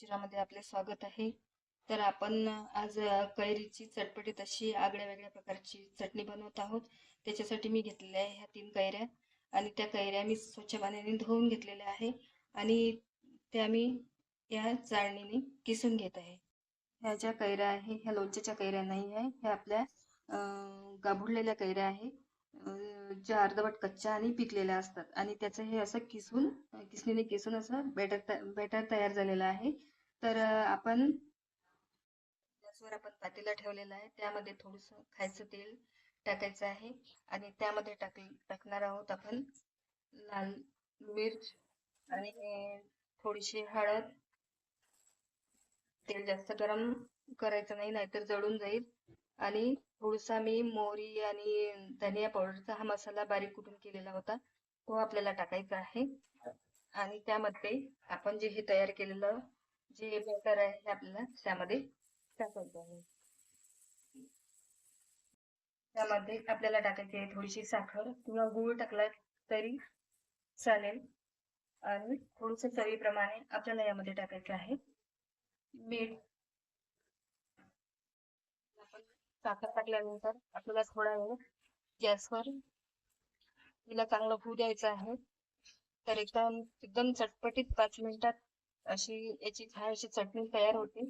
रुचिरामध्ये आपले स्वागत आहे. तर आपण आज कैरीची चटपटीत अशी आगळ्या वेगळ्या प्रकारची चटणी बनवत आहोत. त्याच्यासाठी मी घेतलेल्या आहे ह्या 3 कैऱ्या आणि त्या कैऱ्या मी स्वच्छ पाण्याने धुवून घेतलेल्या आहे आणि त्या मी या चाळणीने किसून घेत आहे. ह्या ज्या कैऱ्या आहे ह्या लोणच्याच्या कैऱ्या नाही आहे. ह्या आपल्या गाभुडलेल्या कैऱ्या आहे. ज्या अर्धवट कच्च्या आणि पिकलेल्या असतात आणि त्याचं हे असं किसणीने किसून असं बॅटर तयार झालेलं आहे. तर आपण गॅसवर पातेलं ठेवलेलं आहे. त्यामध्ये थोडंसं खायचं तेल टाकायचं आहे आणि त्यामध्ये टाकणार आहोत आपण लाल मिर्च आणि थोडीशी हळद. तेल जास्त गरम करायचं नाही, नाहीतर जळून जाईल. आणि थोडासा मी मोहरी आणि धनिया पावडरचा हा मसाला बारीक कुटून केलेला होता, तो आपल्याला टाकायचा आहे. आणि त्यामध्ये आपण जे हे तयार केलेलं जे बॅटर आहे हे आपल्याला त्यामध्ये टाकायचं आहे. त्यामध्ये आपल्याला टाकायची आहे थोडीशी साखर किंवा गूळ टाकला तरी चालेल आणि थोडंसं चवीप्रमाणे आपल्याला यामध्ये टाकायचं आहे मीठ. आपण साखर टाकल्यानंतर आपल्याला थोडा वेळ गॅसवर तिला चांगलं होऊ द्यायचं आहे. तर एकदम एकदम चटपटीत 5 मिनिटात अशी याची छानशी चटणी तयार होते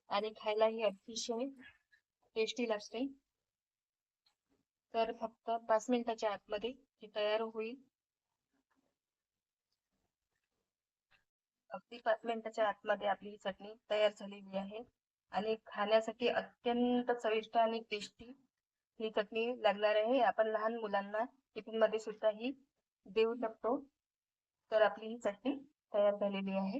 आणि खायलाही अतिशय टेस्टी लागते. तर फक्त 5 मिनिटाच्या आतमध्ये ती तयार होईल. अगदी 5 मिनिटाच्या आतमध्ये आपली ही चटणी तयार झालेली आहे आणि खाण्यासाठी अत्यंत चविष्ट आणि टेस्टी ही चटणी लागणार आहे. आपण लहान मुलांना टिफिन मध्ये सुद्धा ही देऊ शकतो. तर आपली ही चटणी तयार झालेली आहे.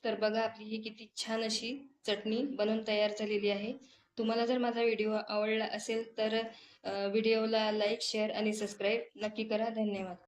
तर बघा आपली ही किती छान अशी चटणी बनवून तयार झालेली आहे. तुम्हाला जर माझा व्हिडिओ आवडला असेल तर व्हिडिओला लाईक, शेअर आणि सबस्क्राईब नक्की करा. धन्यवाद.